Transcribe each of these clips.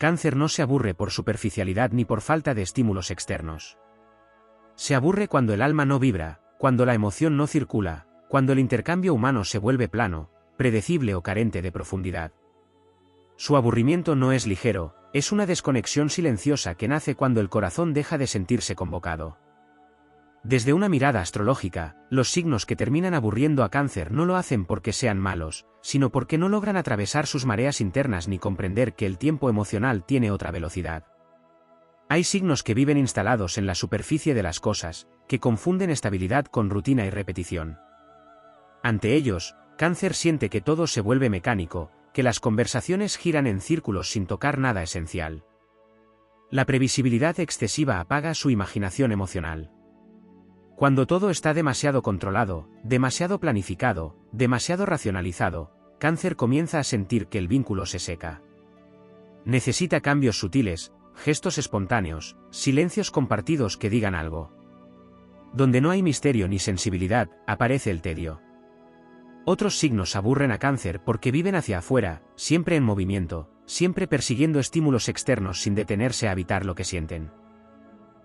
Cáncer no se aburre por superficialidad ni por falta de estímulos externos. Se aburre cuando el alma no vibra, cuando la emoción no circula, cuando el intercambio humano se vuelve plano, predecible o carente de profundidad. Su aburrimiento no es ligero, es una desconexión silenciosa que nace cuando el corazón deja de sentirse convocado. Desde una mirada astrológica, los signos que terminan aburriendo a Cáncer no lo hacen porque sean malos, sino porque no logran atravesar sus mareas internas ni comprender que el tiempo emocional tiene otra velocidad. Hay signos que viven instalados en la superficie de las cosas, que confunden estabilidad con rutina y repetición. Ante ellos, Cáncer siente que todo se vuelve mecánico, que las conversaciones giran en círculos sin tocar nada esencial. La previsibilidad excesiva apaga su imaginación emocional. Cuando todo está demasiado controlado, demasiado planificado, demasiado racionalizado, Cáncer comienza a sentir que el vínculo se seca. Necesita cambios sutiles, gestos espontáneos, silencios compartidos que digan algo. Donde no hay misterio ni sensibilidad, aparece el tedio. Otros signos aburren a Cáncer porque viven hacia afuera, siempre en movimiento, siempre persiguiendo estímulos externos sin detenerse a habitar lo que sienten.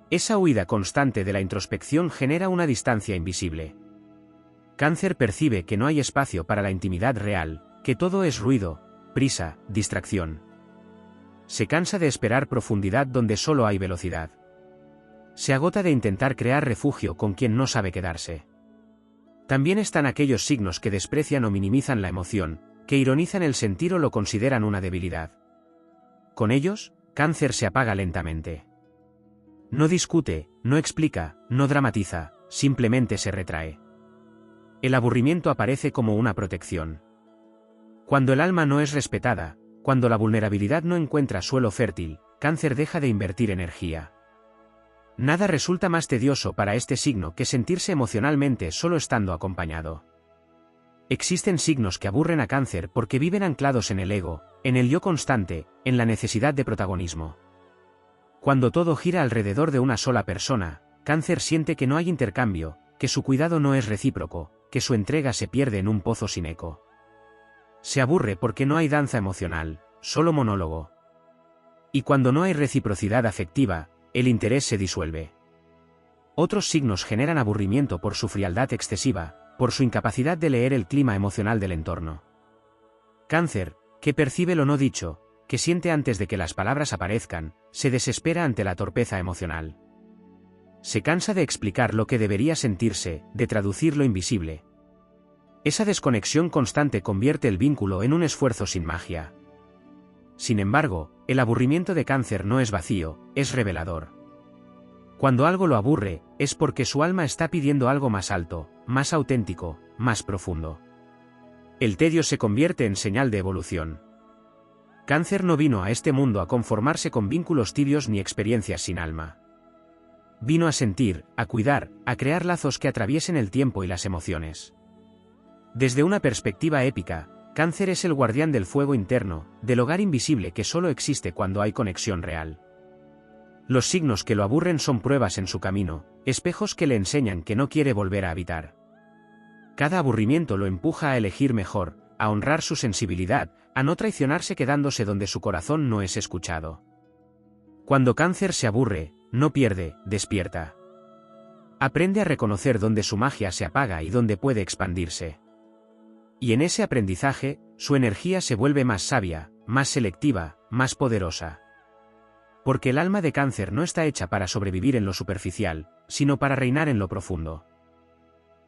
Esa huida constante de la introspección genera una distancia invisible. Cáncer percibe que no hay espacio para la intimidad real, que todo es ruido, prisa, distracción. Se cansa de esperar profundidad donde solo hay velocidad. Se agota de intentar crear refugio con quien no sabe quedarse. También están aquellos signos que desprecian o minimizan la emoción, que ironizan el sentir o lo consideran una debilidad. Con ellos, Cáncer se apaga lentamente. No discute, no explica, no dramatiza, simplemente se retrae. El aburrimiento aparece como una protección. Cuando el alma no es respetada, cuando la vulnerabilidad no encuentra suelo fértil, Cáncer deja de invertir energía. Nada resulta más tedioso para este signo que sentirse emocionalmente solo estando acompañado. Existen signos que aburren a Cáncer porque viven anclados en el ego, en el yo constante, en la necesidad de protagonismo. Cuando todo gira alrededor de una sola persona, Cáncer siente que no hay intercambio, que su cuidado no es recíproco, que su entrega se pierde en un pozo sin eco. Se aburre porque no hay danza emocional, solo monólogo. Y cuando no hay reciprocidad afectiva, el interés se disuelve. Otros signos generan aburrimiento por su frialdad excesiva, por su incapacidad de leer el clima emocional del entorno. Cáncer, que percibe lo no dicho, que siente antes de que las palabras aparezcan, se desespera ante la torpeza emocional. Se cansa de explicar lo que debería sentirse, de traducir lo invisible. Esa desconexión constante convierte el vínculo en un esfuerzo sin magia. Sin embargo, el aburrimiento de Cáncer no es vacío, es revelador. Cuando algo lo aburre, es porque su alma está pidiendo algo más alto, más auténtico, más profundo. El tedio se convierte en señal de evolución. Cáncer no vino a este mundo a conformarse con vínculos tibios ni experiencias sin alma. Vino a sentir, a cuidar, a crear lazos que atraviesen el tiempo y las emociones. Desde una perspectiva épica, Cáncer es el guardián del fuego interno, del hogar invisible que solo existe cuando hay conexión real. Los signos que lo aburren son pruebas en su camino, espejos que le enseñan que no quiere volver a habitar. Cada aburrimiento lo empuja a elegir mejor, a honrar su sensibilidad, a no traicionarse quedándose donde su corazón no es escuchado. Cuando Cáncer se aburre, no pierde, despierta. Aprende a reconocer dónde su magia se apaga y dónde puede expandirse. Y en ese aprendizaje, su energía se vuelve más sabia, más selectiva, más poderosa. Porque el alma de Cáncer no está hecha para sobrevivir en lo superficial, sino para reinar en lo profundo.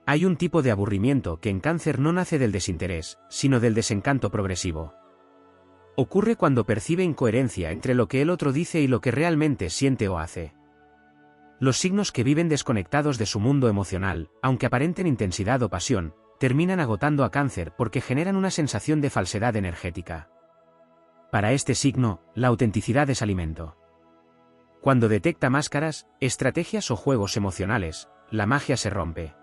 Hay un tipo de aburrimiento que en Cáncer no nace del desinterés, sino del desencanto progresivo. Ocurre cuando percibe incoherencia entre lo que el otro dice y lo que realmente siente o hace. Los signos que viven desconectados de su mundo emocional, aunque aparenten intensidad o pasión, terminan agotando a Cáncer porque generan una sensación de falsedad energética. Para este signo, la autenticidad es alimento. Cuando detecta máscaras, estrategias o juegos emocionales, la magia se rompe.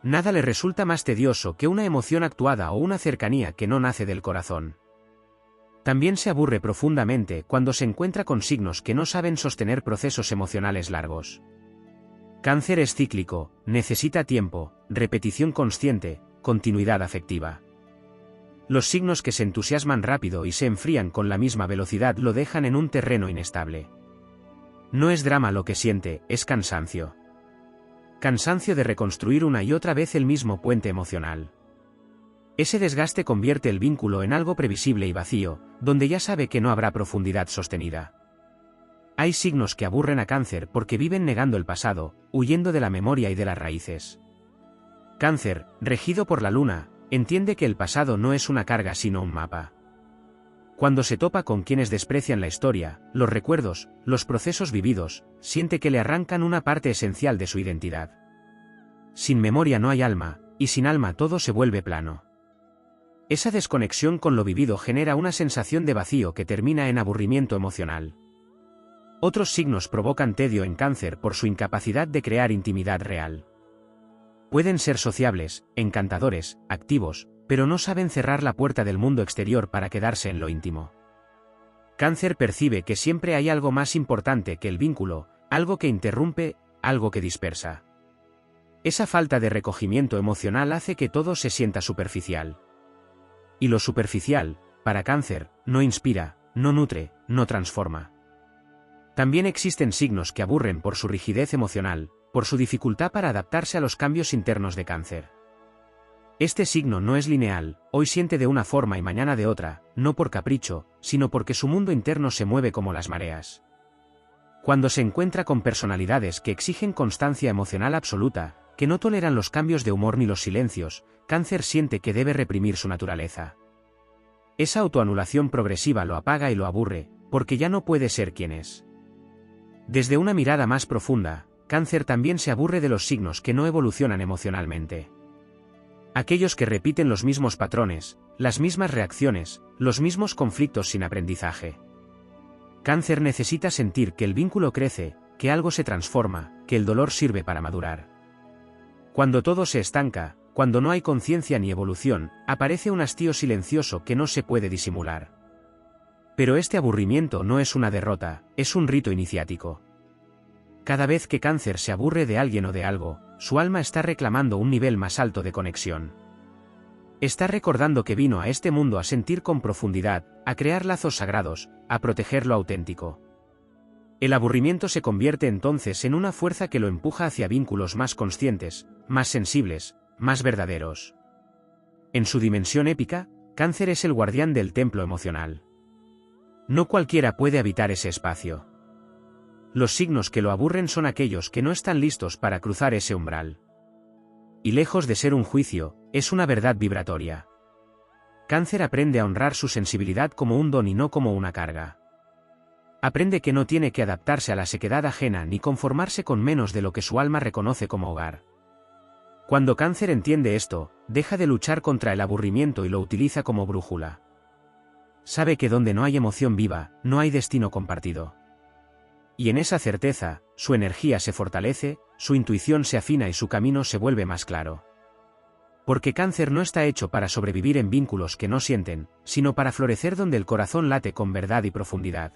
Nada le resulta más tedioso que una emoción actuada o una cercanía que no nace del corazón. También se aburre profundamente cuando se encuentra con signos que no saben sostener procesos emocionales largos. Cáncer es cíclico, necesita tiempo, repetición consciente, continuidad afectiva. Los signos que se entusiasman rápido y se enfrían con la misma velocidad lo dejan en un terreno inestable. No es drama lo que siente, es cansancio. Cansancio de reconstruir una y otra vez el mismo puente emocional. Ese desgaste convierte el vínculo en algo previsible y vacío, donde ya sabe que no habrá profundidad sostenida. Hay signos que aburren a Cáncer porque viven negando el pasado, huyendo de la memoria y de las raíces. Cáncer, regido por la luna, entiende que el pasado no es una carga sino un mapa. Cuando se topa con quienes desprecian la historia, los recuerdos, los procesos vividos, siente que le arrancan una parte esencial de su identidad. Sin memoria no hay alma, y sin alma todo se vuelve plano. Esa desconexión con lo vivido genera una sensación de vacío que termina en aburrimiento emocional. Otros signos provocan tedio en Cáncer por su incapacidad de crear intimidad real. Pueden ser sociables, encantadores, activos, pero no saben cerrar la puerta del mundo exterior para quedarse en lo íntimo. Cáncer percibe que siempre hay algo más importante que el vínculo, algo que interrumpe, algo que dispersa. Esa falta de recogimiento emocional hace que todo se sienta superficial. Y lo superficial, para Cáncer, no inspira, no nutre, no transforma. También existen signos que aburren por su rigidez emocional, por su dificultad para adaptarse a los cambios internos de Cáncer. Este signo no es lineal, hoy siente de una forma y mañana de otra, no por capricho, sino porque su mundo interno se mueve como las mareas. Cuando se encuentra con personalidades que exigen constancia emocional absoluta, que no toleran los cambios de humor ni los silencios, Cáncer siente que debe reprimir su naturaleza. Esa autoanulación progresiva lo apaga y lo aburre, porque ya no puede ser quien es. Desde una mirada más profunda, Cáncer también se aburre de los signos que no evolucionan emocionalmente. Aquellos que repiten los mismos patrones, las mismas reacciones, los mismos conflictos sin aprendizaje. Cáncer necesita sentir que el vínculo crece, que algo se transforma, que el dolor sirve para madurar. Cuando todo se estanca, cuando no hay conciencia ni evolución, aparece un hastío silencioso que no se puede disimular. Pero este aburrimiento no es una derrota, es un rito iniciático. Cada vez que Cáncer se aburre de alguien o de algo, su alma está reclamando un nivel más alto de conexión. Está recordando que vino a este mundo a sentir con profundidad, a crear lazos sagrados, a proteger lo auténtico. El aburrimiento se convierte entonces en una fuerza que lo empuja hacia vínculos más conscientes, más sensibles, más verdaderos. En su dimensión épica, Cáncer es el guardián del templo emocional. No cualquiera puede habitar ese espacio. Los signos que lo aburren son aquellos que no están listos para cruzar ese umbral. Y lejos de ser un juicio, es una verdad vibratoria. Cáncer aprende a honrar su sensibilidad como un don y no como una carga. Aprende que no tiene que adaptarse a la sequedad ajena ni conformarse con menos de lo que su alma reconoce como hogar. Cuando Cáncer entiende esto, deja de luchar contra el aburrimiento y lo utiliza como brújula. Sabe que donde no hay emoción viva, no hay destino compartido. Y en esa certeza, su energía se fortalece, su intuición se afina y su camino se vuelve más claro. Porque Cáncer no está hecho para sobrevivir en vínculos que no sienten, sino para florecer donde el corazón late con verdad y profundidad.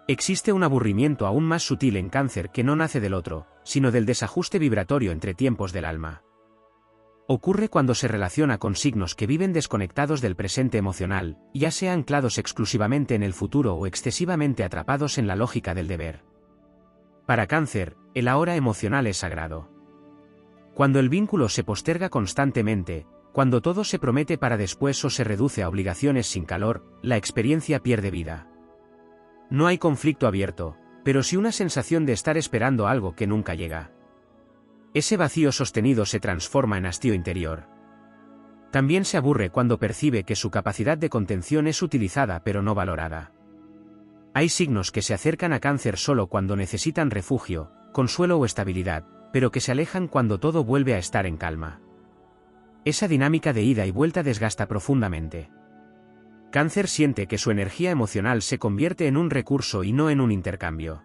Existe un aburrimiento aún más sutil en Cáncer que no nace del otro, sino del desajuste vibratorio entre tiempos del alma. Ocurre cuando se relaciona con signos que viven desconectados del presente emocional, ya sea anclados exclusivamente en el futuro o excesivamente atrapados en la lógica del deber. Para Cáncer, el ahora emocional es sagrado. Cuando el vínculo se posterga constantemente, cuando todo se promete para después o se reduce a obligaciones sin calor, la experiencia pierde vida. No hay conflicto abierto, pero sí una sensación de estar esperando algo que nunca llega. Ese vacío sostenido se transforma en hastío interior. También se aburre cuando percibe que su capacidad de contención es utilizada pero no valorada. Hay signos que se acercan a Cáncer solo cuando necesitan refugio, consuelo o estabilidad, pero que se alejan cuando todo vuelve a estar en calma. Esa dinámica de ida y vuelta desgasta profundamente. Cáncer siente que su energía emocional se convierte en un recurso y no en un intercambio.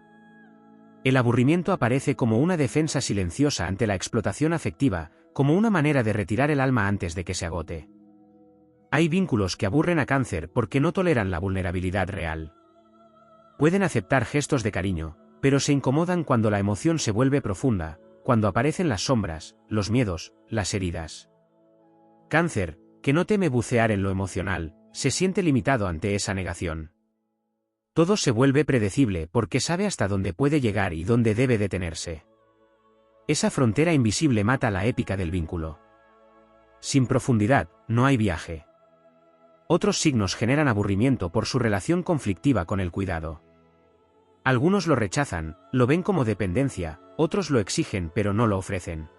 El aburrimiento aparece como una defensa silenciosa ante la explotación afectiva, como una manera de retirar el alma antes de que se agote. Hay vínculos que aburren a Cáncer porque no toleran la vulnerabilidad real. Pueden aceptar gestos de cariño, pero se incomodan cuando la emoción se vuelve profunda, cuando aparecen las sombras, los miedos, las heridas. Cáncer, que no teme bucear en lo emocional, se siente limitado ante esa negación. Todo se vuelve predecible porque sabe hasta dónde puede llegar y dónde debe detenerse. Esa frontera invisible mata la épica del vínculo. Sin profundidad, no hay viaje. Otros signos generan aburrimiento por su relación conflictiva con el cuidado. Algunos lo rechazan, lo ven como dependencia, otros lo exigen pero no lo ofrecen.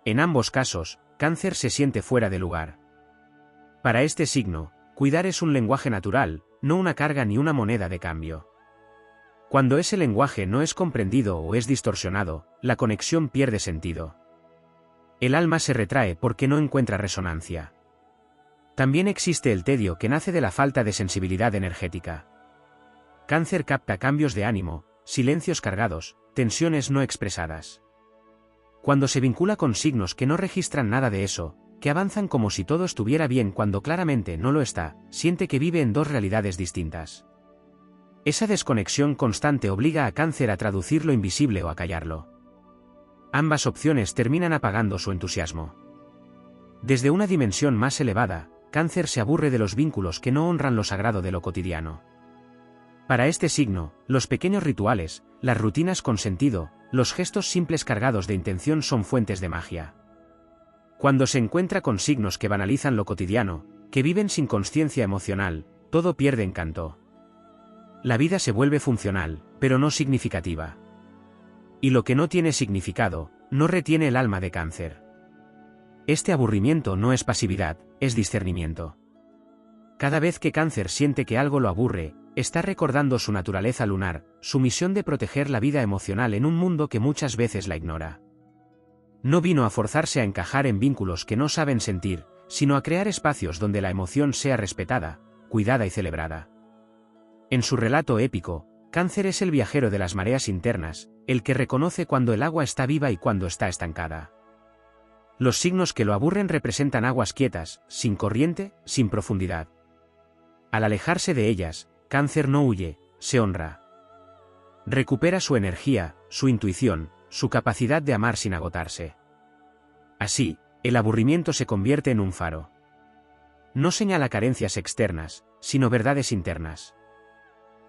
En ambos casos, Cáncer se siente fuera de lugar. Para este signo, cuidar es un lenguaje natural, no una carga ni una moneda de cambio. Cuando ese lenguaje no es comprendido o es distorsionado, la conexión pierde sentido. El alma se retrae porque no encuentra resonancia. También existe el tedio que nace de la falta de sensibilidad energética. Cáncer capta cambios de ánimo, silencios cargados, tensiones no expresadas. Cuando se vincula con signos que no registran nada de eso, que avanzan como si todo estuviera bien cuando claramente no lo está, siente que vive en dos realidades distintas. Esa desconexión constante obliga a Cáncer a traducir lo invisible o a callarlo. Ambas opciones terminan apagando su entusiasmo. Desde una dimensión más elevada, Cáncer se aburre de los vínculos que no honran lo sagrado de lo cotidiano. Para este signo, los pequeños rituales, las rutinas con sentido, los gestos simples cargados de intención son fuentes de magia. Cuando se encuentra con signos que banalizan lo cotidiano, que viven sin consciencia emocional, todo pierde encanto. La vida se vuelve funcional, pero no significativa. Y lo que no tiene significado, no retiene el alma de Cáncer. Este aburrimiento no es pasividad, es discernimiento. Cada vez que Cáncer siente que algo lo aburre, está recordando su naturaleza lunar, su misión de proteger la vida emocional en un mundo que muchas veces la ignora. No vino a forzarse a encajar en vínculos que no saben sentir, sino a crear espacios donde la emoción sea respetada, cuidada y celebrada. En su relato épico, Cáncer es el viajero de las mareas internas, el que reconoce cuando el agua está viva y cuando está estancada. Los signos que lo aburren representan aguas quietas, sin corriente, sin profundidad. Al alejarse de ellas, Cáncer no huye, se honra. Recupera su energía, su intuición, su capacidad de amar sin agotarse. Así, el aburrimiento se convierte en un faro. No señala carencias externas, sino verdades internas.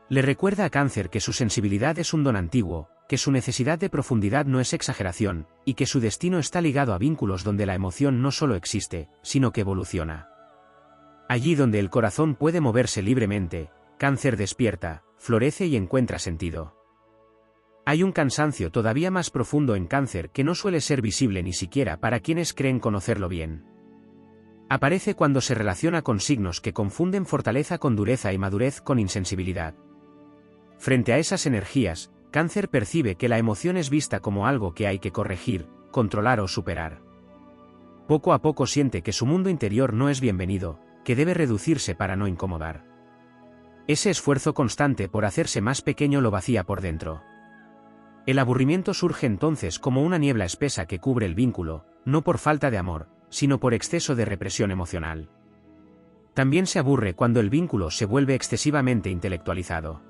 Le recuerda a Cáncer que su sensibilidad es un don antiguo, que su necesidad de profundidad no es exageración, y que su destino está ligado a vínculos donde la emoción no solo existe, sino que evoluciona. Allí donde el corazón puede moverse libremente, Cáncer despierta, florece y encuentra sentido. Hay un cansancio todavía más profundo en Cáncer que no suele ser visible ni siquiera para quienes creen conocerlo bien. Aparece cuando se relaciona con signos que confunden fortaleza con dureza y madurez con insensibilidad. Frente a esas energías, Cáncer percibe que la emoción es vista como algo que hay que corregir, controlar o superar. Poco a poco siente que su mundo interior no es bienvenido, que debe reducirse para no incomodar. Ese esfuerzo constante por hacerse más pequeño lo vacía por dentro. El aburrimiento surge entonces como una niebla espesa que cubre el vínculo, no por falta de amor, sino por exceso de represión emocional. También se aburre cuando el vínculo se vuelve excesivamente intelectualizado.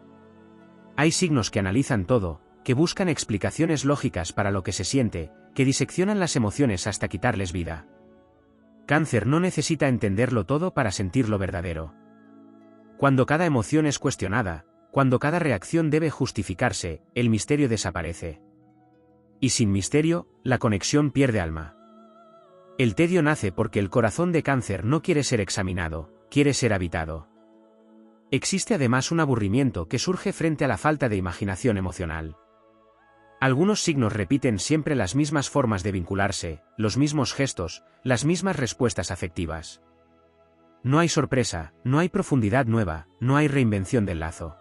Hay signos que analizan todo, que buscan explicaciones lógicas para lo que se siente, que diseccionan las emociones hasta quitarles vida. Cáncer no necesita entenderlo todo para sentir lo verdadero. Cuando cada emoción es cuestionada, cuando cada reacción debe justificarse, el misterio desaparece. Y sin misterio, la conexión pierde alma. El tedio nace porque el corazón de Cáncer no quiere ser examinado, quiere ser habitado. Existe además un aburrimiento que surge frente a la falta de imaginación emocional. Algunos signos repiten siempre las mismas formas de vincularse, los mismos gestos, las mismas respuestas afectivas. No hay sorpresa, no hay profundidad nueva, no hay reinvención del lazo.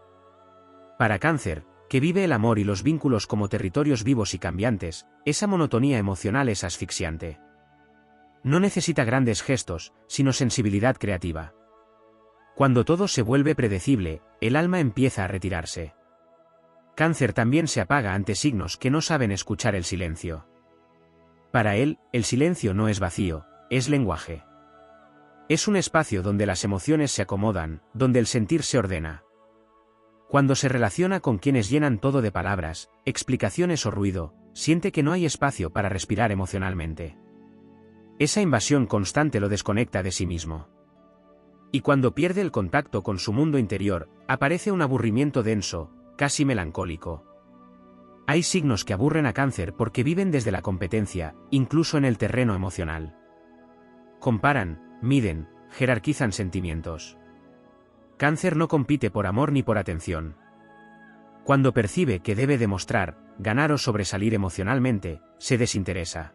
Para Cáncer, que vive el amor y los vínculos como territorios vivos y cambiantes, esa monotonía emocional es asfixiante. No necesita grandes gestos, sino sensibilidad creativa. Cuando todo se vuelve predecible, el alma empieza a retirarse. Cáncer también se apaga ante signos que no saben escuchar el silencio. Para él, el silencio no es vacío, es lenguaje. Es un espacio donde las emociones se acomodan, donde el sentir se ordena. Cuando se relaciona con quienes llenan todo de palabras, explicaciones o ruido, siente que no hay espacio para respirar emocionalmente. Esa invasión constante lo desconecta de sí mismo. Y cuando pierde el contacto con su mundo interior, aparece un aburrimiento denso, casi melancólico. Hay signos que aburren a Cáncer porque viven desde la competencia, incluso en el terreno emocional. Comparan, miden, jerarquizan sentimientos. Cáncer no compite por amor ni por atención. Cuando percibe que debe demostrar, ganar o sobresalir emocionalmente, se desinteresa.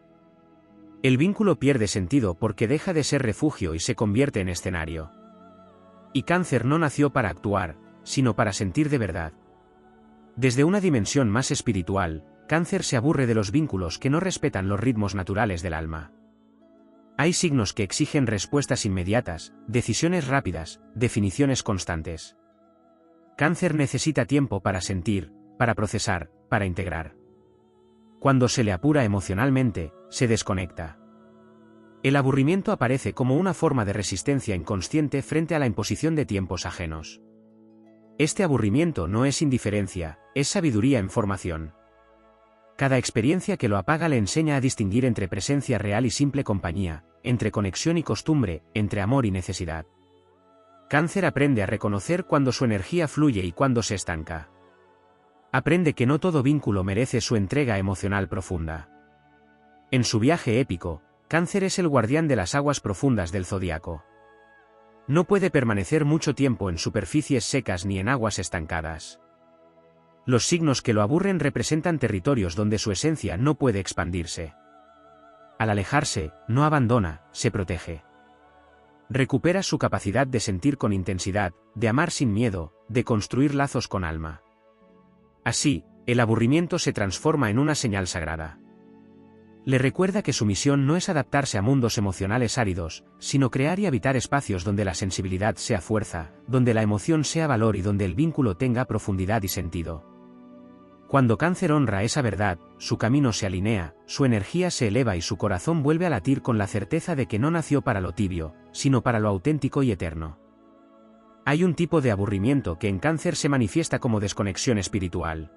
El vínculo pierde sentido porque deja de ser refugio y se convierte en escenario. Y Cáncer no nació para actuar, sino para sentir de verdad. Desde una dimensión más espiritual, Cáncer se aburre de los vínculos que no respetan los ritmos naturales del alma. Hay signos que exigen respuestas inmediatas, decisiones rápidas, definiciones constantes. Cáncer necesita tiempo para sentir, para procesar, para integrar. Cuando se le apura emocionalmente, se desconecta. El aburrimiento aparece como una forma de resistencia inconsciente frente a la imposición de tiempos ajenos. Este aburrimiento no es indiferencia, es sabiduría en formación. Cada experiencia que lo apaga le enseña a distinguir entre presencia real y simple compañía, entre conexión y costumbre, entre amor y necesidad. Cáncer aprende a reconocer cuando su energía fluye y cuando se estanca. Aprende que no todo vínculo merece su entrega emocional profunda. En su viaje épico, Cáncer es el guardián de las aguas profundas del zodiaco. No puede permanecer mucho tiempo en superficies secas ni en aguas estancadas. Los signos que lo aburren representan territorios donde su esencia no puede expandirse. Al alejarse, no abandona, se protege. Recupera su capacidad de sentir con intensidad, de amar sin miedo, de construir lazos con alma. Así, el aburrimiento se transforma en una señal sagrada. Le recuerda que su misión no es adaptarse a mundos emocionales áridos, sino crear y habitar espacios donde la sensibilidad sea fuerza, donde la emoción sea valor y donde el vínculo tenga profundidad y sentido. Cuando Cáncer honra esa verdad, su camino se alinea, su energía se eleva y su corazón vuelve a latir con la certeza de que no nació para lo tibio, sino para lo auténtico y eterno. Hay un tipo de aburrimiento que en Cáncer se manifiesta como desconexión espiritual.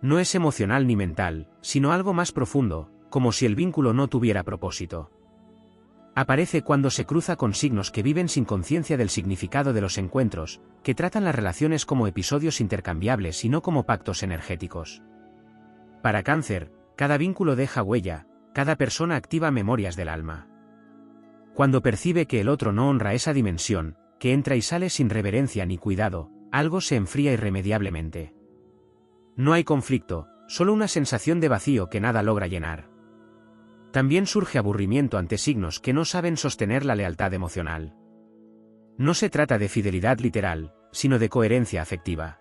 No es emocional ni mental, sino algo más profundo, como si el vínculo no tuviera propósito. Aparece cuando se cruza con signos que viven sin conciencia del significado de los encuentros, que tratan las relaciones como episodios intercambiables y no como pactos energéticos. Para Cáncer, cada vínculo deja huella, cada persona activa memorias del alma. Cuando percibe que el otro no honra esa dimensión, que entra y sale sin reverencia ni cuidado, algo se enfría irremediablemente. No hay conflicto, solo una sensación de vacío que nada logra llenar. También surge aburrimiento ante signos que no saben sostener la lealtad emocional. No se trata de fidelidad literal, sino de coherencia afectiva.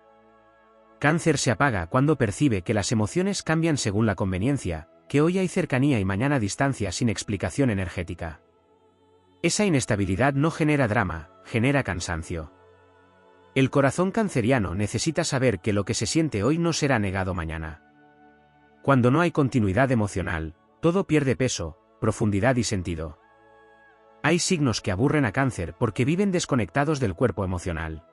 Cáncer se apaga cuando percibe que las emociones cambian según la conveniencia, que hoy hay cercanía y mañana distancia sin explicación energética. Esa inestabilidad no genera drama, genera cansancio. El corazón canceriano necesita saber que lo que se siente hoy no será negado mañana. Cuando no hay continuidad emocional, todo pierde peso, profundidad y sentido. Hay signos que aburren a Cáncer porque viven desconectados del cuerpo emocional.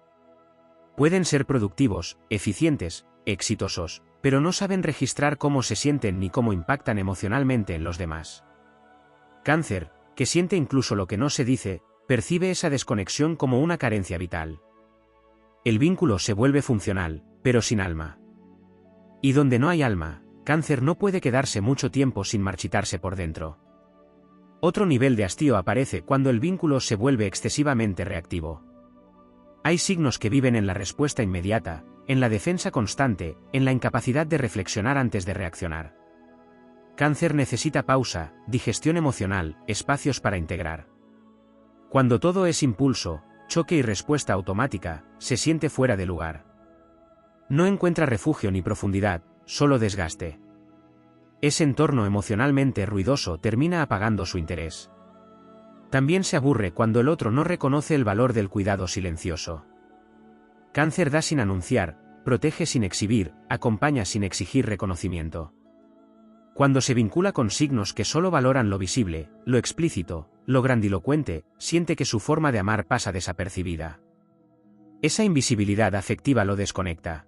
Pueden ser productivos, eficientes, exitosos, pero no saben registrar cómo se sienten ni cómo impactan emocionalmente en los demás. Cáncer, que siente incluso lo que no se dice, percibe esa desconexión como una carencia vital. El vínculo se vuelve funcional, pero sin alma. Y donde no hay alma, Cáncer no puede quedarse mucho tiempo sin marchitarse por dentro. Otro nivel de hastío aparece cuando el vínculo se vuelve excesivamente reactivo. Hay signos que viven en la respuesta inmediata, en la defensa constante, en la incapacidad de reflexionar antes de reaccionar. Cáncer necesita pausa, digestión emocional, espacios para integrar. Cuando todo es impulso, choque y respuesta automática, se siente fuera de lugar. No encuentra refugio ni profundidad, solo desgaste. Ese entorno emocionalmente ruidoso termina apagando su interés. También se aburre cuando el otro no reconoce el valor del cuidado silencioso. Cáncer da sin anunciar, protege sin exhibir, acompaña sin exigir reconocimiento. Cuando se vincula con signos que solo valoran lo visible, lo explícito, lo grandilocuente, siente que su forma de amar pasa desapercibida. Esa invisibilidad afectiva lo desconecta.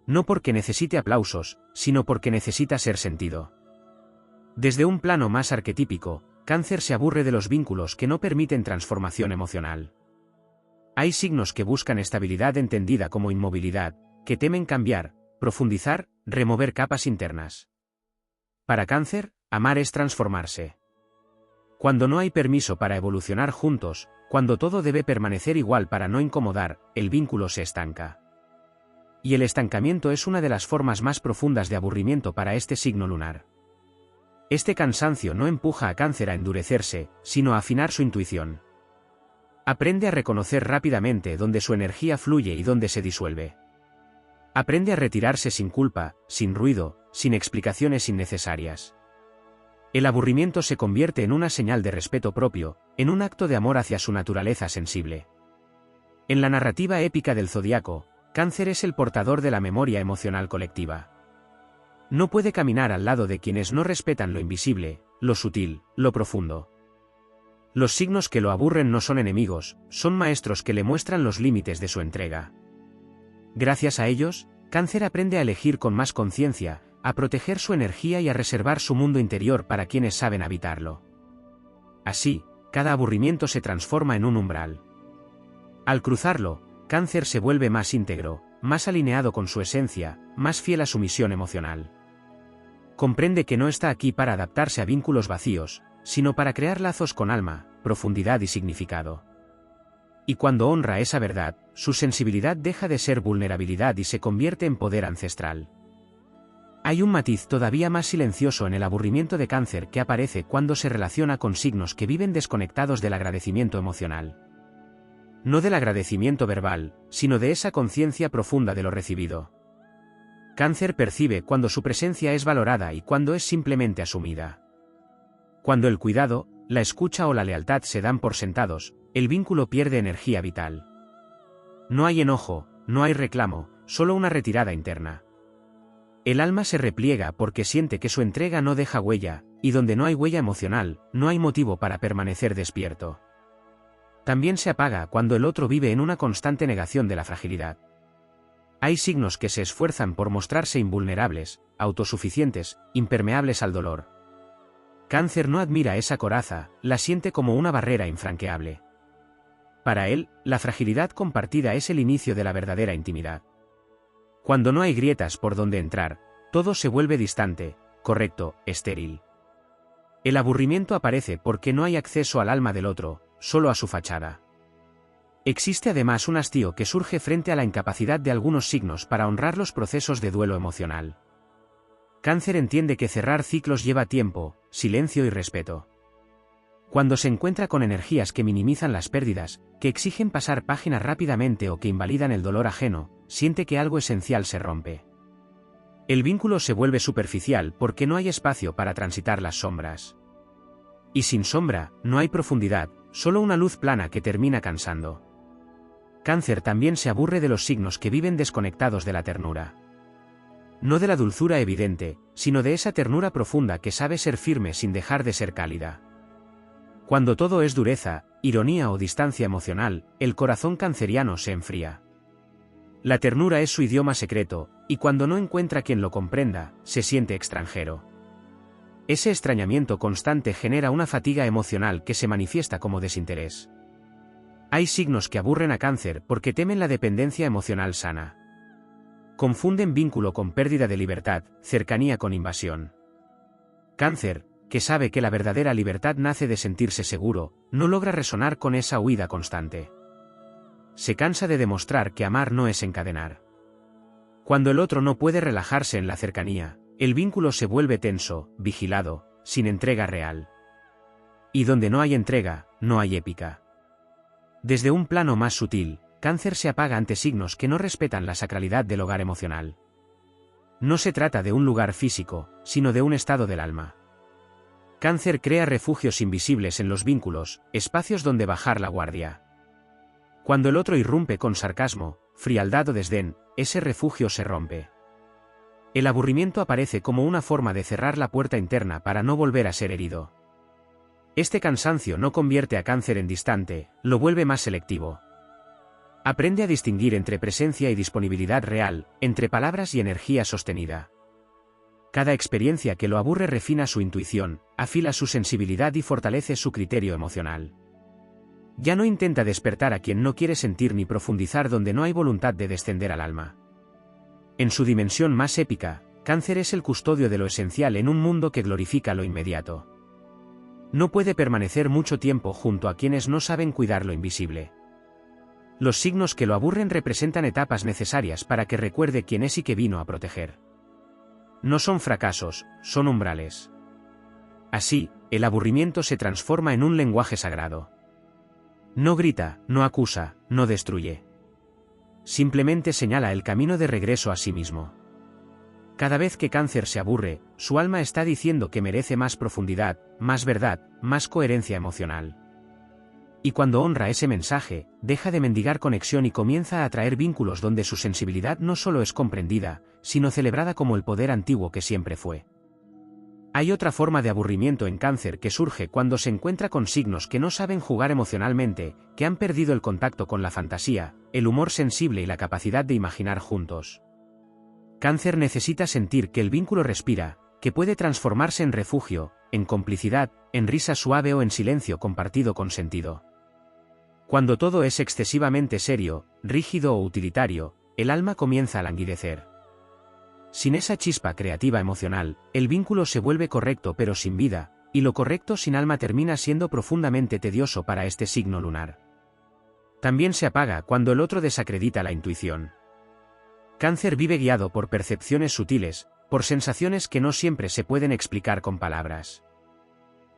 No porque necesite aplausos, sino porque necesita ser sentido. Desde un plano más arquetípico, Cáncer se aburre de los vínculos que no permiten transformación emocional. Hay signos que buscan estabilidad entendida como inmovilidad, que temen cambiar, profundizar, remover capas internas. Para Cáncer, amar es transformarse. Cuando no hay permiso para evolucionar juntos, cuando todo debe permanecer igual para no incomodar, el vínculo se estanca. Y el estancamiento es una de las formas más profundas de aburrimiento para este signo lunar. Este cansancio no empuja a Cáncer a endurecerse, sino a afinar su intuición. Aprende a reconocer rápidamente dónde su energía fluye y dónde se disuelve. Aprende a retirarse sin culpa, sin ruido, sin explicaciones innecesarias. El aburrimiento se convierte en una señal de respeto propio, en un acto de amor hacia su naturaleza sensible. En la narrativa épica del zodiaco, Cáncer es el portador de la memoria emocional colectiva. No puede caminar al lado de quienes no respetan lo invisible, lo sutil, lo profundo. Los signos que lo aburren no son enemigos, son maestros que le muestran los límites de su entrega. Gracias a ellos, Cáncer aprende a elegir con más conciencia, a proteger su energía y a reservar su mundo interior para quienes saben habitarlo. Así, cada aburrimiento se transforma en un umbral. Al cruzarlo, Cáncer se vuelve más íntegro, más alineado con su esencia, más fiel a su misión emocional. Comprende que no está aquí para adaptarse a vínculos vacíos, sino para crear lazos con alma, profundidad y significado. Y cuando honra esa verdad, su sensibilidad deja de ser vulnerabilidad y se convierte en poder ancestral. Hay un matiz todavía más silencioso en el aburrimiento de Cáncer que aparece cuando se relaciona con signos que viven desconectados del agradecimiento emocional. No del agradecimiento verbal, sino de esa conciencia profunda de lo recibido. Cáncer percibe cuando su presencia es valorada y cuando es simplemente asumida. Cuando el cuidado, la escucha o la lealtad se dan por sentados, el vínculo pierde energía vital. No hay enojo, no hay reclamo, solo una retirada interna. El alma se repliega porque siente que su entrega no deja huella, y donde no hay huella emocional, no hay motivo para permanecer despierto. También se apaga cuando el otro vive en una constante negación de la fragilidad. Hay signos que se esfuerzan por mostrarse invulnerables, autosuficientes, impermeables al dolor. Cáncer no admira esa coraza, la siente como una barrera infranqueable. Para él, la fragilidad compartida es el inicio de la verdadera intimidad. Cuando no hay grietas por donde entrar, todo se vuelve distante, correcto, estéril. El aburrimiento aparece porque no hay acceso al alma del otro, solo a su fachada. Existe además un hastío que surge frente a la incapacidad de algunos signos para honrar los procesos de duelo emocional. Cáncer entiende que cerrar ciclos lleva tiempo, silencio y respeto. Cuando se encuentra con energías que minimizan las pérdidas, que exigen pasar página rápidamente o que invalidan el dolor ajeno, siente que algo esencial se rompe. El vínculo se vuelve superficial porque no hay espacio para transitar las sombras. Y sin sombra, no hay profundidad, solo una luz plana que termina cansando. Cáncer también se aburre de los signos que viven desconectados de la ternura. No de la dulzura evidente, sino de esa ternura profunda que sabe ser firme sin dejar de ser cálida. Cuando todo es dureza, ironía o distancia emocional, el corazón canceriano se enfría. La ternura es su idioma secreto, y cuando no encuentra quien lo comprenda, se siente extranjero. Ese extrañamiento constante genera una fatiga emocional que se manifiesta como desinterés. Hay signos que aburren a Cáncer porque temen la dependencia emocional sana. Confunden vínculo con pérdida de libertad, cercanía con invasión. Cáncer, que sabe que la verdadera libertad nace de sentirse seguro, no logra resonar con esa huida constante. Se cansa de demostrar que amar no es encadenar. Cuando el otro no puede relajarse en la cercanía, el vínculo se vuelve tenso, vigilado, sin entrega real. Y donde no hay entrega, no hay épica. Desde un plano más sutil, Cáncer se apaga ante signos que no respetan la sacralidad del hogar emocional. No se trata de un lugar físico, sino de un estado del alma. Cáncer crea refugios invisibles en los vínculos, espacios donde bajar la guardia. Cuando el otro irrumpe con sarcasmo, frialdad o desdén, ese refugio se rompe. El aburrimiento aparece como una forma de cerrar la puerta interna para no volver a ser herido. Este cansancio no convierte a Cáncer en distante, lo vuelve más selectivo. Aprende a distinguir entre presencia y disponibilidad real, entre palabras y energía sostenida. Cada experiencia que lo aburre refina su intuición, afila su sensibilidad y fortalece su criterio emocional. Ya no intenta despertar a quien no quiere sentir ni profundizar donde no hay voluntad de descender al alma. En su dimensión más épica, Cáncer es el custodio de lo esencial en un mundo que glorifica lo inmediato. No puede permanecer mucho tiempo junto a quienes no saben cuidar lo invisible. Los signos que lo aburren representan etapas necesarias para que recuerde quién es y qué vino a proteger. No son fracasos, son umbrales. Así, el aburrimiento se transforma en un lenguaje sagrado. No grita, no acusa, no destruye. Simplemente señala el camino de regreso a sí mismo. Cada vez que Cáncer se aburre, su alma está diciendo que merece más profundidad, más verdad, más coherencia emocional. Y cuando honra ese mensaje, deja de mendigar conexión y comienza a atraer vínculos donde su sensibilidad no solo es comprendida, sino celebrada como el poder antiguo que siempre fue. Hay otra forma de aburrimiento en Cáncer que surge cuando se encuentra con signos que no saben jugar emocionalmente, que han perdido el contacto con la fantasía, el humor sensible y la capacidad de imaginar juntos. Cáncer necesita sentir que el vínculo respira, que puede transformarse en refugio, en complicidad, en risa suave o en silencio compartido con sentido. Cuando todo es excesivamente serio, rígido o utilitario, el alma comienza a languidecer. Sin esa chispa creativa emocional, el vínculo se vuelve correcto pero sin vida, y lo correcto sin alma termina siendo profundamente tedioso para este signo lunar. También se apaga cuando el otro desacredita la intuición. Cáncer vive guiado por percepciones sutiles, por sensaciones que no siempre se pueden explicar con palabras.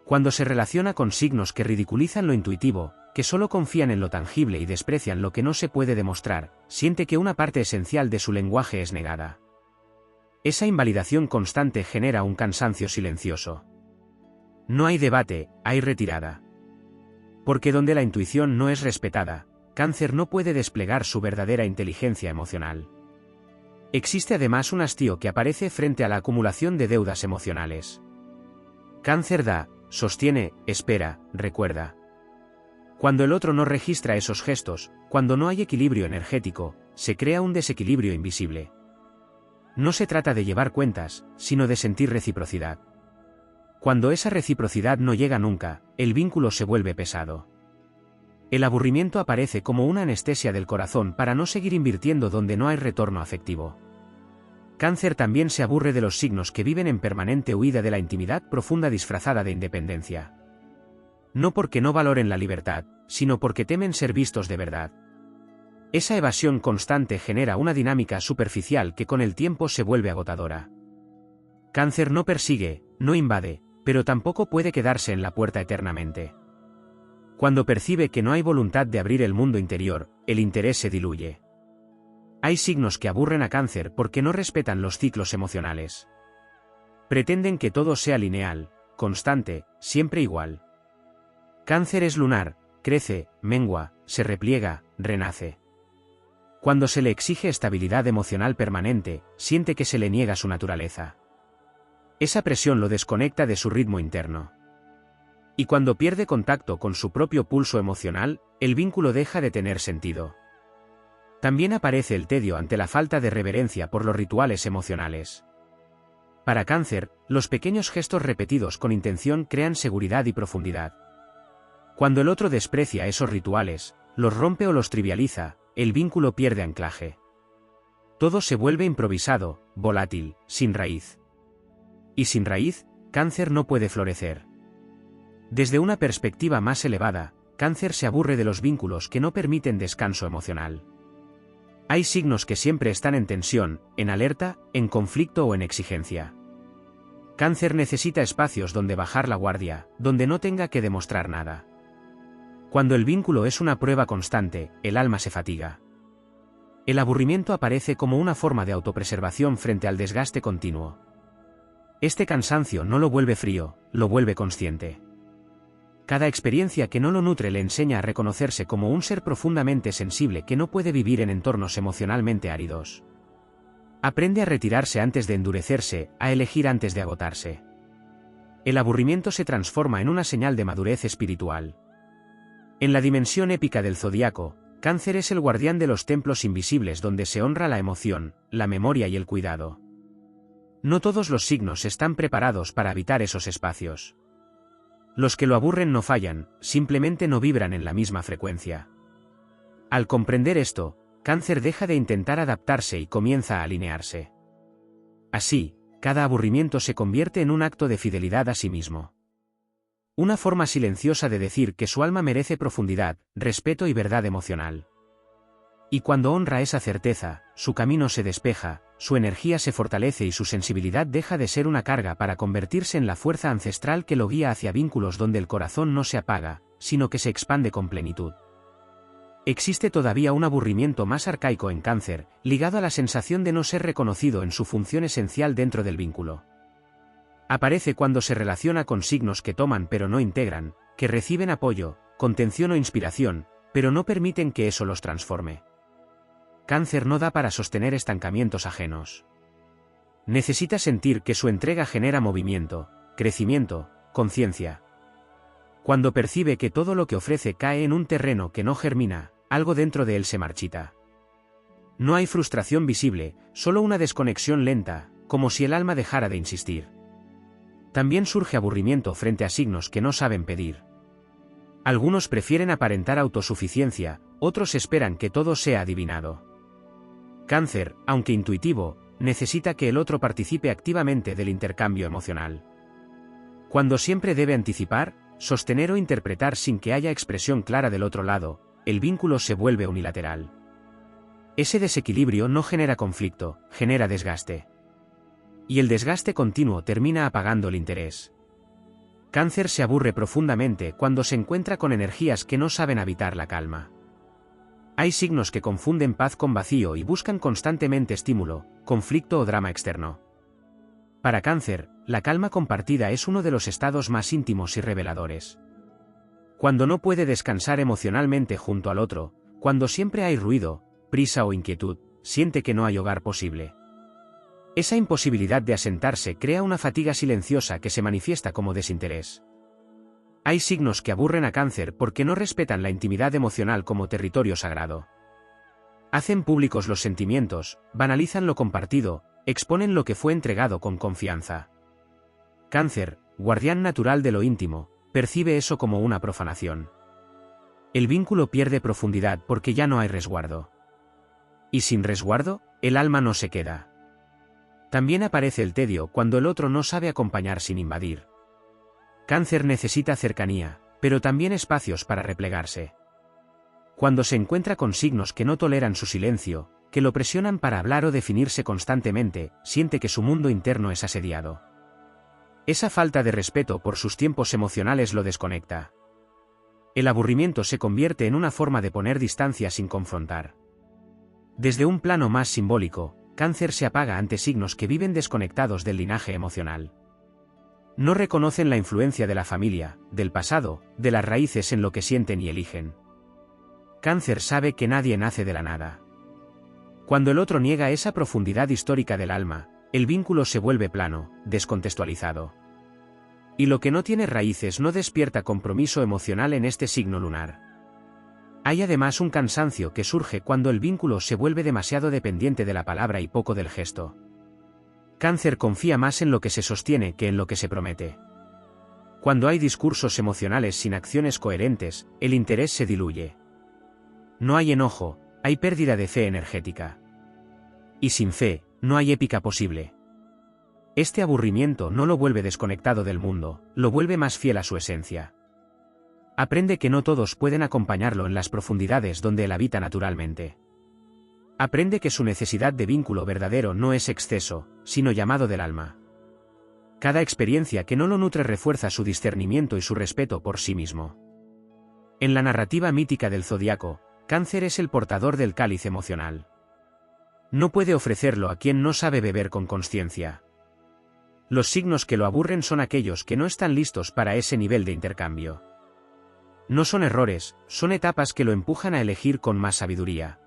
Cuando se relaciona con signos que ridiculizan lo intuitivo, que solo confían en lo tangible y desprecian lo que no se puede demostrar, siente que una parte esencial de su lenguaje es negada. Esa invalidación constante genera un cansancio silencioso. No hay debate, hay retirada. Porque donde la intuición no es respetada, Cáncer no puede desplegar su verdadera inteligencia emocional. Existe además un hastío que aparece frente a la acumulación de deudas emocionales. Cáncer da, sostiene, espera, recuerda. Cuando el otro no registra esos gestos, cuando no hay equilibrio energético, se crea un desequilibrio invisible. No se trata de llevar cuentas, sino de sentir reciprocidad. Cuando esa reciprocidad no llega nunca, el vínculo se vuelve pesado. El aburrimiento aparece como una anestesia del corazón para no seguir invirtiendo donde no hay retorno afectivo. Cáncer también se aburre de los signos que viven en permanente huida de la intimidad profunda disfrazada de independencia. No porque no valoren la libertad, sino porque temen ser vistos de verdad. Esa evasión constante genera una dinámica superficial que con el tiempo se vuelve agotadora. Cáncer no persigue, no invade, pero tampoco puede quedarse en la puerta eternamente. Cuando percibe que no hay voluntad de abrir el mundo interior, el interés se diluye. Hay signos que aburren a Cáncer porque no respetan los ciclos emocionales. Pretenden que todo sea lineal, constante, siempre igual. Cáncer es lunar, crece, mengua, se repliega, renace. Cuando se le exige estabilidad emocional permanente, siente que se le niega su naturaleza. Esa presión lo desconecta de su ritmo interno. Y cuando pierde contacto con su propio pulso emocional, el vínculo deja de tener sentido. También aparece el tedio ante la falta de reverencia por los rituales emocionales. Para Cáncer, los pequeños gestos repetidos con intención crean seguridad y profundidad. Cuando el otro desprecia esos rituales, los rompe o los trivializa, el vínculo pierde anclaje. Todo se vuelve improvisado, volátil, sin raíz. Y sin raíz, Cáncer no puede florecer. Desde una perspectiva más elevada, Cáncer se aburre de los vínculos que no permiten descanso emocional. Hay signos que siempre están en tensión, en alerta, en conflicto o en exigencia. Cáncer necesita espacios donde bajar la guardia, donde no tenga que demostrar nada. Cuando el vínculo es una prueba constante, el alma se fatiga. El aburrimiento aparece como una forma de autopreservación frente al desgaste continuo. Este cansancio no lo vuelve frío, lo vuelve consciente. Cada experiencia que no lo nutre le enseña a reconocerse como un ser profundamente sensible que no puede vivir en entornos emocionalmente áridos. Aprende a retirarse antes de endurecerse, a elegir antes de agotarse. El aburrimiento se transforma en una señal de madurez espiritual. En la dimensión épica del zodiaco, Cáncer es el guardián de los templos invisibles donde se honra la emoción, la memoria y el cuidado. No todos los signos están preparados para habitar esos espacios. Los que lo aburren no fallan, simplemente no vibran en la misma frecuencia. Al comprender esto, Cáncer deja de intentar adaptarse y comienza a alinearse. Así, cada aburrimiento se convierte en un acto de fidelidad a sí mismo. Una forma silenciosa de decir que su alma merece profundidad, respeto y verdad emocional. Y cuando honra esa certeza, su camino se despeja, su energía se fortalece y su sensibilidad deja de ser una carga para convertirse en la fuerza ancestral que lo guía hacia vínculos donde el corazón no se apaga, sino que se expande con plenitud. Existe todavía un aburrimiento más arcaico en Cáncer, ligado a la sensación de no ser reconocido en su función esencial dentro del vínculo. Aparece cuando se relaciona con signos que toman pero no integran, que reciben apoyo, contención o inspiración, pero no permiten que eso los transforme. Cáncer no da para sostener estancamientos ajenos. Necesita sentir que su entrega genera movimiento, crecimiento, conciencia. Cuando percibe que todo lo que ofrece cae en un terreno que no germina, algo dentro de él se marchita. No hay frustración visible, solo una desconexión lenta, como si el alma dejara de insistir. También surge aburrimiento frente a signos que no saben pedir. Algunos prefieren aparentar autosuficiencia, otros esperan que todo sea adivinado. Cáncer, aunque intuitivo, necesita que el otro participe activamente del intercambio emocional. Cuando siempre debe anticipar, sostener o interpretar sin que haya expresión clara del otro lado, el vínculo se vuelve unilateral. Ese desequilibrio no genera conflicto, genera desgaste. Y el desgaste continuo termina apagando el interés. Cáncer se aburre profundamente cuando se encuentra con energías que no saben habitar la calma. Hay signos que confunden paz con vacío y buscan constantemente estímulo, conflicto o drama externo. Para Cáncer, la calma compartida es uno de los estados más íntimos y reveladores. Cuando no puede descansar emocionalmente junto al otro, cuando siempre hay ruido, prisa o inquietud, siente que no hay hogar posible. Esa imposibilidad de asentarse crea una fatiga silenciosa que se manifiesta como desinterés. Hay signos que aburren a Cáncer porque no respetan la intimidad emocional como territorio sagrado. Hacen públicos los sentimientos, banalizan lo compartido, exponen lo que fue entregado con confianza. Cáncer, guardián natural de lo íntimo, percibe eso como una profanación. El vínculo pierde profundidad porque ya no hay resguardo. Y sin resguardo, el alma no se queda. También aparece el tedio cuando el otro no sabe acompañar sin invadir. Cáncer necesita cercanía, pero también espacios para replegarse. Cuando se encuentra con signos que no toleran su silencio, que lo presionan para hablar o definirse constantemente, siente que su mundo interno es asediado. Esa falta de respeto por sus tiempos emocionales lo desconecta. El aburrimiento se convierte en una forma de poner distancia sin confrontar. Desde un plano más simbólico, Cáncer se apaga ante signos que viven desconectados del linaje emocional. No reconocen la influencia de la familia, del pasado, de las raíces en lo que sienten y eligen. Cáncer sabe que nadie nace de la nada. Cuando el otro niega esa profundidad histórica del alma, el vínculo se vuelve plano, descontextualizado. Y lo que no tiene raíces no despierta compromiso emocional en este signo lunar. Hay además un cansancio que surge cuando el vínculo se vuelve demasiado dependiente de la palabra y poco del gesto. Cáncer confía más en lo que se sostiene que en lo que se promete. Cuando hay discursos emocionales sin acciones coherentes, el interés se diluye. No hay enojo, hay pérdida de fe energética. Y sin fe, no hay épica posible. Este aburrimiento no lo vuelve desconectado del mundo, lo vuelve más fiel a su esencia. Aprende que no todos pueden acompañarlo en las profundidades donde él habita naturalmente. Aprende que su necesidad de vínculo verdadero no es exceso, sino llamado del alma. Cada experiencia que no lo nutre refuerza su discernimiento y su respeto por sí mismo. En la narrativa mítica del zodiaco, Cáncer es el portador del cáliz emocional. No puede ofrecerlo a quien no sabe beber con consciencia. Los signos que lo aburren son aquellos que no están listos para ese nivel de intercambio. No son errores, son etapas que lo empujan a elegir con más sabiduría.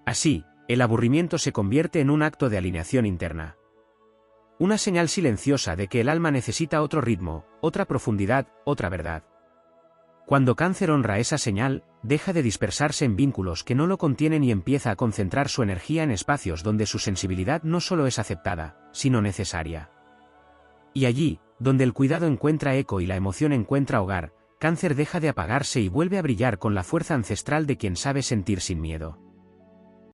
Así, el aburrimiento se convierte en un acto de alineación interna. Una señal silenciosa de que el alma necesita otro ritmo, otra profundidad, otra verdad. Cuando Cáncer honra esa señal, deja de dispersarse en vínculos que no lo contienen y empieza a concentrar su energía en espacios donde su sensibilidad no solo es aceptada, sino necesaria. Y allí, donde el cuidado encuentra eco y la emoción encuentra hogar, Cáncer deja de apagarse y vuelve a brillar con la fuerza ancestral de quien sabe sentir sin miedo.